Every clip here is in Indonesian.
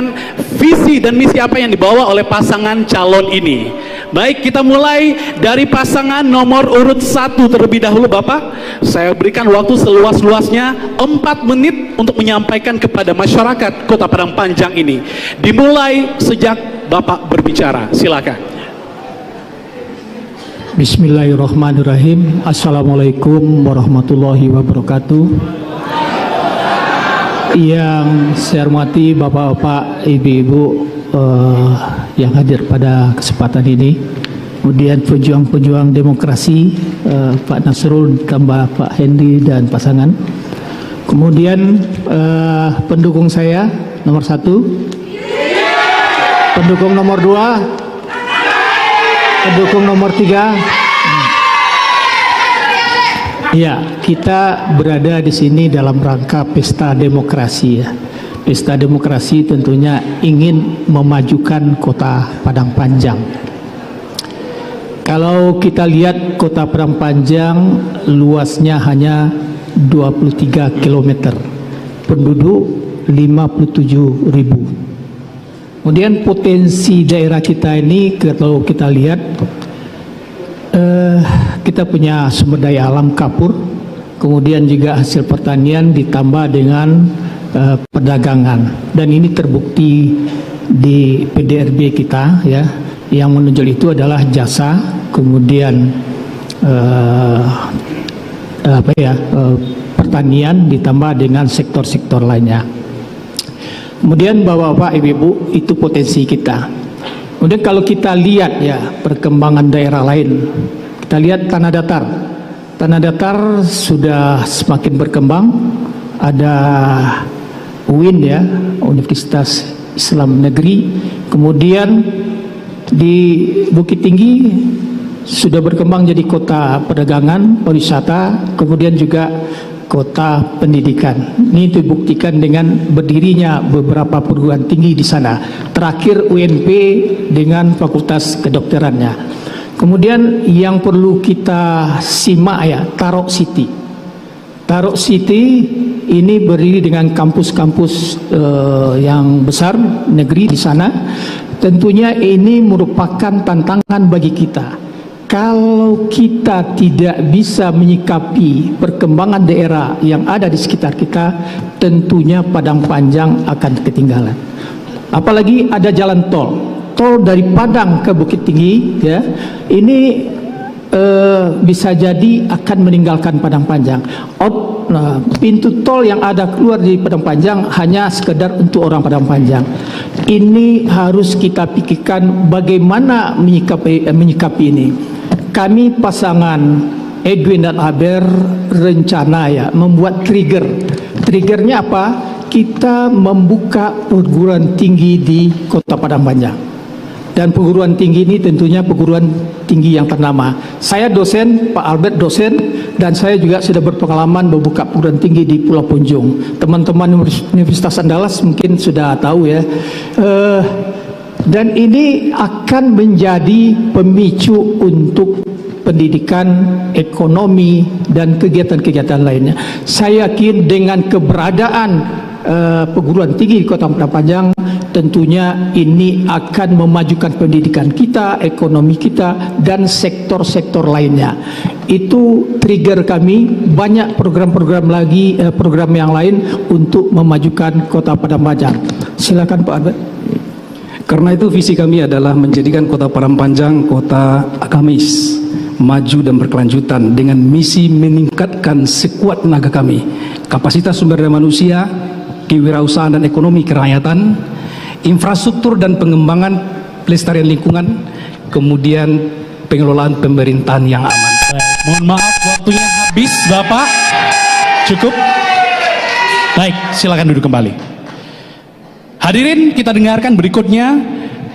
menyampaikan visi dan misi apa yang dibawa oleh pasangan calon ini. Baik, kita mulai dari pasangan nomor urut 1 terlebih dahulu Bapak. Saya berikan waktu seluas-luasnya 4 menit untuk menyampaikan kepada masyarakat Kota Padang Panjang ini. Dimulai sejak Bapak berbicara, silakan. Bismillahirrahmanirrahim. Assalamualaikum warahmatullahi wabarakatuh. Yang saya hormati Bapak-Bapak, Ibu-Ibu yang hadir pada kesempatan ini, kemudian pejuang-pejuang demokrasi Pak Nasrul tambah Pak Hendy dan pasangan, kemudian pendukung saya nomor 1, pendukung nomor 2, pendukung nomor 3. Ya, kita berada di sini dalam rangka pesta demokrasi ya. Pesta demokrasi tentunya ingin memajukan Kota Padang Panjang. Kalau kita lihat Kota Padang Panjang luasnya hanya 23 km, penduduk 57.000. Kemudian potensi daerah kita ini kalau kita lihat kita punya sumber daya alam kapur, kemudian juga hasil pertanian ditambah dengan perdagangan, dan ini terbukti di PDRB kita ya. Yang menonjol itu adalah jasa, kemudian pertanian ditambah dengan sektor-sektor lainnya. Kemudian Bapak-bapak, Ibu-ibu, itu potensi kita. Kemudian kalau kita lihat ya perkembangan daerah lain, kita lihat tanah datar. Tanah datar sudah semakin berkembang. Ada UIN ya, Universitas Islam Negeri. Kemudian di Bukit Tinggi sudah berkembang jadi kota perdagangan, pariwisata, kemudian juga kota pendidikan. Ini dibuktikan dengan berdirinya beberapa perguruan tinggi di sana. Terakhir UNP dengan fakultas kedokterannya. Kemudian yang perlu kita simak ya, Tarok City. Tarok City ini berdiri dengan kampus-kampus yang besar negeri di sana. Tentunya ini merupakan tantangan bagi kita. Kalau kita tidak bisa menyikapi perkembangan daerah yang ada di sekitar kita, tentunya Padang Panjang akan ketinggalan. Apalagi ada jalan tol dari Padang ke Bukit Tinggi ya, ini bisa jadi akan meninggalkan Padang Panjang. Pintu tol yang ada keluar di Padang Panjang hanya sekedar untuk orang Padang Panjang. Ini harus kita pikirkan bagaimana menyikapi ini. Kami pasangan Edwin dan Aber rencana ya membuat trigger. Triggernya apa? Kita membuka perguruan tinggi di Kota Padang Panjang. Dan perguruan tinggi ini tentunya perguruan tinggi yang ternama. Saya dosen, Pak Albert dosen, dan saya juga sudah berpengalaman membuka perguruan tinggi di Pulau Punjung. Teman-teman Universitas Andalas mungkin sudah tahu ya. Dan ini akan menjadi pemicu untuk pendidikan, ekonomi, dan kegiatan-kegiatan lainnya. Saya yakin dengan keberadaan perguruan tinggi di Kota Padang Panjang, tentunya ini akan memajukan pendidikan kita, ekonomi kita, dan sektor-sektor lainnya. Itu trigger kami. Banyak program-program lagi, program yang lain untuk memajukan Kota Padang Panjang. Silakan Pak Albert. Karena itu visi kami adalah menjadikan Kota Padang Panjang kota agamis, maju dan berkelanjutan dengan misi meningkatkan sekuat tenaga kami, kapasitas sumber daya manusia, kewirausahaan dan ekonomi kerakyatan, infrastruktur dan pengembangan pelestarian lingkungan, kemudian pengelolaan pemerintahan yang aman. Mohon maaf waktunya habis Bapak. Cukup? Baik, silakan duduk kembali. Hadirin, kita dengarkan berikutnya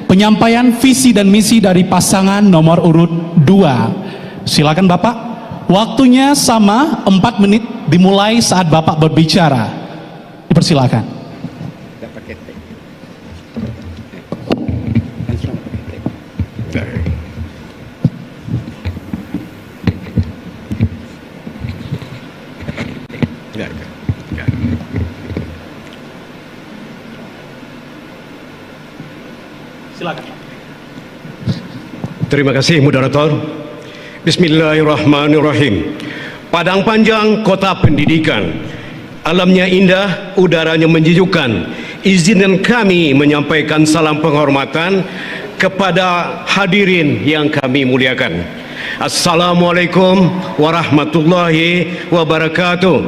penyampaian visi dan misi dari pasangan nomor urut 2. Silakan Bapak. Waktunya sama 4 menit dimulai saat Bapak berbicara. Dipersilakan. Silakan. Terima kasih moderator. Bismillahirrahmanirrahim. Padang Panjang, kota pendidikan. Alamnya indah, udaranya menjejukkan. Izinkan kami menyampaikan salam penghormatan kepada hadirin yang kami muliakan. Assalamualaikum warahmatullahi wabarakatuh.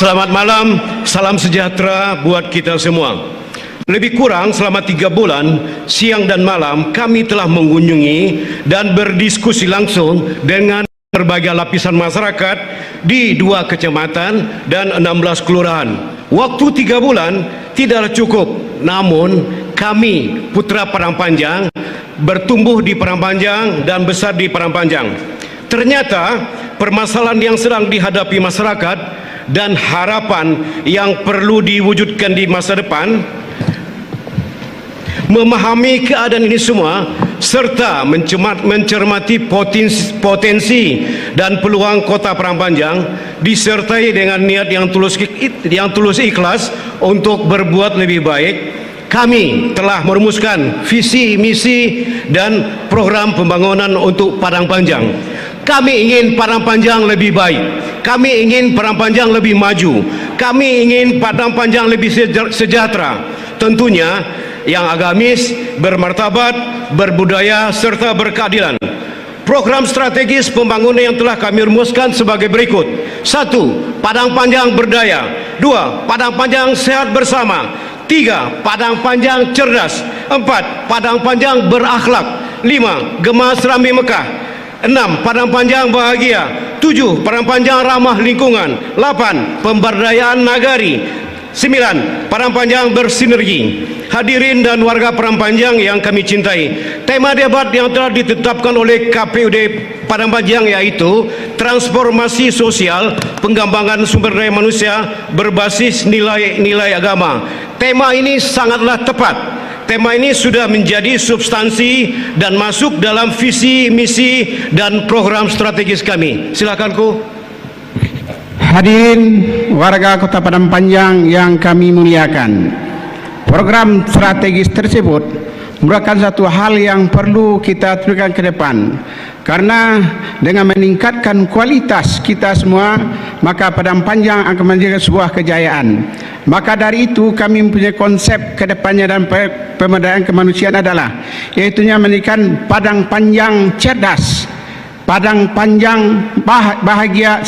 Selamat malam, salam sejahtera buat kita semua. Lebih kurang selama 3 bulan, siang dan malam kami telah mengunjungi dan berdiskusi langsung dengan berbagai lapisan masyarakat di 2 kecamatan dan 16 kelurahan. Waktu 3 bulan tidaklah cukup, namun kami putra Padang Panjang bertumbuh di Padang Panjang dan besar di Padang Panjang. Ternyata permasalahan yang sedang dihadapi masyarakat dan harapan yang perlu diwujudkan di masa depan, memahami keadaan ini semua serta mencermati potensi dan peluang kota Padang Panjang disertai dengan niat yang tulus ikhlas untuk berbuat lebih baik. Kami telah merumuskan visi, misi dan program pembangunan untuk Padang Panjang. Kami ingin Padang Panjang lebih baik. Kami ingin Padang Panjang lebih maju. Kami ingin Padang Panjang lebih sejahtera. Tentunya yang agamis, bermartabat, berbudaya serta berkeadilan. Program strategis pembangunan yang telah kami rumuskan sebagai berikut. 1. Padang Panjang berdaya. 2. Padang Panjang sehat bersama. 3. Padang Panjang cerdas. 4. Padang Panjang berakhlak. 5. Gemah Serambi Mekah. 6. Padang Panjang bahagia. 7. Padang Panjang ramah lingkungan. 8. Pemberdayaan nagari. 9. Padang Panjang bersinergi. Hadirin dan warga Padang Panjang yang kami cintai, tema debat yang telah ditetapkan oleh KPUD Padang Panjang yaitu transformasi sosial pengembangan sumber daya manusia berbasis nilai-nilai agama. Tema ini sangatlah tepat. Tema ini sudah menjadi substansi dan masuk dalam visi, misi dan program strategis kami. Silakan Ku. Hadirin warga Kota Padang Panjang yang kami muliakan, program strategis tersebut merupakan satu hal yang perlu kita teruskan ke depan, karena dengan meningkatkan kualitas kita semua, maka Padang Panjang akan menjadi sebuah kejayaan. Maka dari itu kami mempunyai konsep ke depannya dan pemberdayaan kemanusiaan adalah yaitunya menjadikan Padang Panjang cerdas, Padang Panjang bahagia,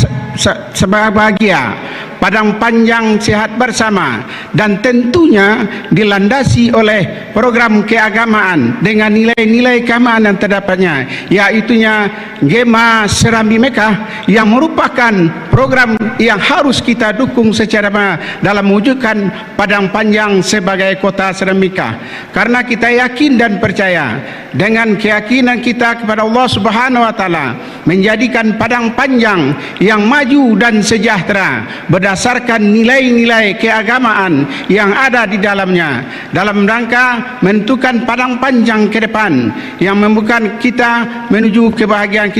sebahagia, Padang Panjang sehat bersama, dan tentunya dilandasi oleh program keagamaan dengan nilai-nilai keagamaan yang terdapatnya, yaitunya Gemah Serambi Mekah, yang merupakan program yang harus kita dukung secara dalam mewujudkan Padang Panjang sebagai kota Serambi Mekah. Karena kita yakin dan percaya dengan keyakinan kita kepada Allah Subhanahu wa taala menjadikan Padang Panjang yang maju dan sejahtera berdasarkan nilai-nilai keagamaan yang ada di dalamnya, dalam rangka menentukan Padang Panjang ke depan yang membuka kita menuju kebahagiaan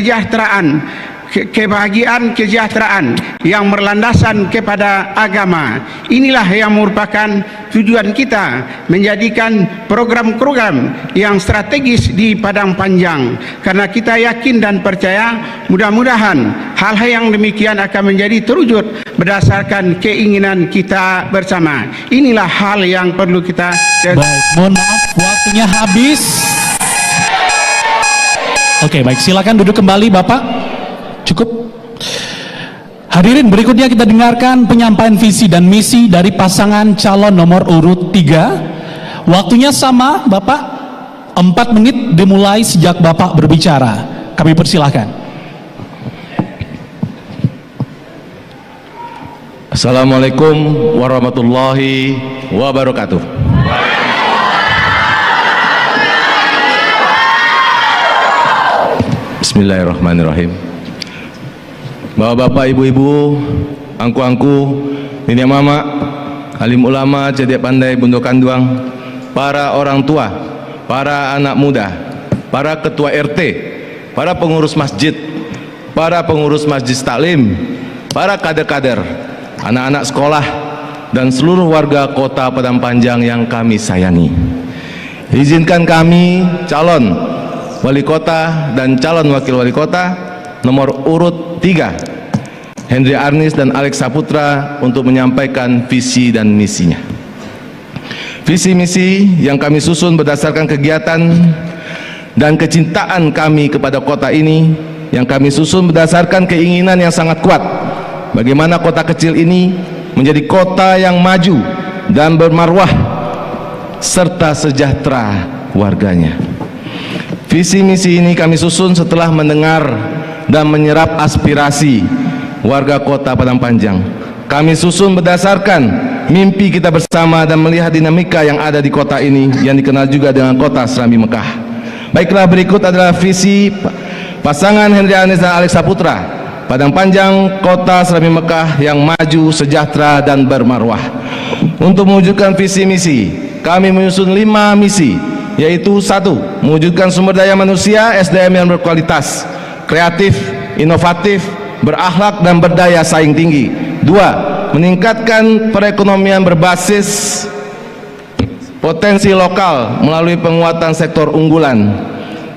kesejahteraan yang berlandasan kepada agama. Inilah yang merupakan tujuan kita menjadikan program-program yang strategis di Padang Panjang, karena kita yakin dan percaya mudah-mudahan hal-hal yang demikian akan menjadi terwujud berdasarkan keinginan kita bersama. Inilah hal yang perlu kita. Baik, mohon maaf waktunya habis. Oke, baik, silakan duduk kembali Bapak. Cukup. Hadirin, berikutnya kita dengarkan penyampaian visi dan misi dari pasangan calon nomor urut 3. Waktunya sama Bapak, 4 menit dimulai sejak Bapak berbicara. Kami persilahkan. Assalamualaikum warahmatullahi wabarakatuh. Bismillahirrahmanirrahim. Bapak-bapak, ibu-ibu, angku-angku, nenek mama, alim ulama, cedek pandai, bundo kanduang, para orang tua, para anak muda, para ketua RT, para pengurus masjid, para pengurus masjid taklim, para kader-kader, anak-anak sekolah, dan seluruh warga Kota Padang Panjang yang kami sayangi. Izinkan kami, calon wali kota dan calon wakil wali kota nomor urut 3, Hendri Arnis dan Alex Saputra, untuk menyampaikan visi dan misinya. Visi misi yang kami susun berdasarkan kegiatan dan kecintaan kami kepada kota ini, yang kami susun berdasarkan keinginan yang sangat kuat bagaimana kota kecil ini menjadi kota yang maju dan bermarwah serta sejahtera warganya. Visi misi ini kami susun setelah mendengar dan menyerap aspirasi warga Kota Padang Panjang. Kami susun berdasarkan mimpi kita bersama dan melihat dinamika yang ada di kota ini yang dikenal juga dengan Kota Serambi Mekah. Baiklah, berikut adalah visi pasangan Hendri Arnis dan Alex Saputra, Padang Panjang, Kota Serambi Mekah yang maju, sejahtera dan bermarwah. Untuk mewujudkan visi misi, kami menyusun 5 misi, yaitu 1. Mewujudkan sumber daya manusia SDM yang berkualitas, kreatif, inovatif, berakhlak dan berdaya saing tinggi. 2. Meningkatkan perekonomian berbasis potensi lokal melalui penguatan sektor unggulan,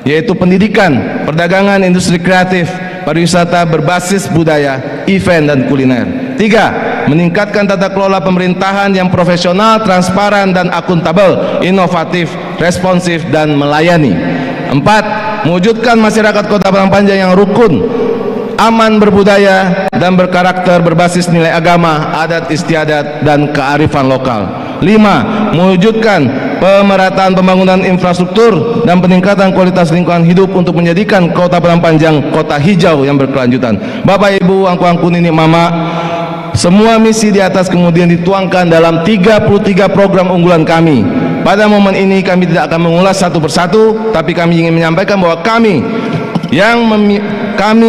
yaitu pendidikan, perdagangan, industri kreatif, pariwisata berbasis budaya, event dan kuliner. 3. Meningkatkan tata kelola pemerintahan yang profesional, transparan dan akuntabel, inovatif, responsif dan melayani. 4. Mewujudkan masyarakat Kota Padang Panjang yang rukun, aman, berbudaya dan berkarakter berbasis nilai agama, adat istiadat dan kearifan lokal. 5. Mewujudkan pemerataan pembangunan infrastruktur dan peningkatan kualitas lingkungan hidup untuk menjadikan Kota Padang Panjang kota hijau yang berkelanjutan. Bapak, Ibu, angku-angku, nini, mama, semua misi di atas kemudian dituangkan dalam 33 program unggulan kami. Pada momen ini kami tidak akan mengulas satu persatu, tapi kami ingin menyampaikan bahwa kami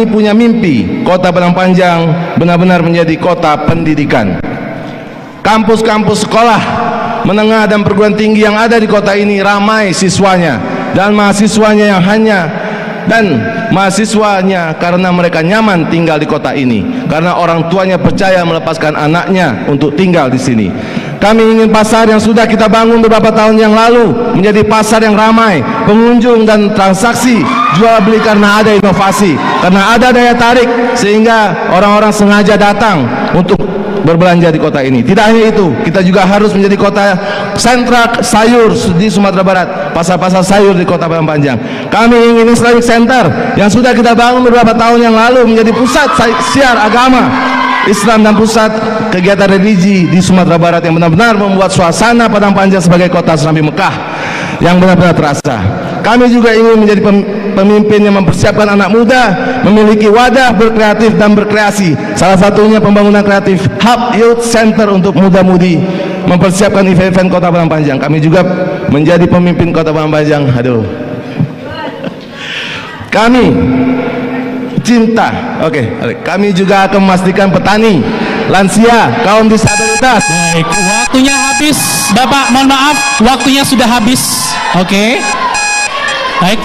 punya mimpi Kota Padang Panjang benar-benar menjadi kota pendidikan. Kampus-kampus sekolah menengah dan perguruan tinggi yang ada di kota ini ramai siswanya dan mahasiswanya karena mereka nyaman tinggal di kota ini, karena orang tuanya percaya melepaskan anaknya untuk tinggal di sini. Kami ingin pasar yang sudah kita bangun beberapa tahun yang lalu menjadi pasar yang ramai pengunjung dan transaksi jual beli, karena ada inovasi, karena ada daya tarik sehingga orang-orang sengaja datang untuk berbelanja di kota ini. Tidak hanya itu, kita juga harus menjadi kota sentra sayur di Sumatera Barat, pasar-pasar sayur di Kota Padang Panjang. Kami ingin Islamic Center yang sudah kita bangun beberapa tahun yang lalu menjadi pusat siar agama Islam dan pusat kegiatan religi di Sumatera Barat yang benar-benar membuat suasana Padang Panjang sebagai kota Serambi Mekah yang benar-benar terasa. Kami juga ingin menjadi pemimpin yang mempersiapkan anak muda memiliki wadah berkreatif dan berkreasi. Salah satunya pembangunan kreatif Hub Youth Center untuk muda-mudi mempersiapkan event-event Kota Padang Panjang. Kami juga menjadi pemimpin Kota Padang Panjang. Kami cinta. Kami juga akan memastikan petani, lansia, kaum disabilitas. Baik, waktunya habis, Bapak. Mohon maaf, waktunya sudah habis. Baik.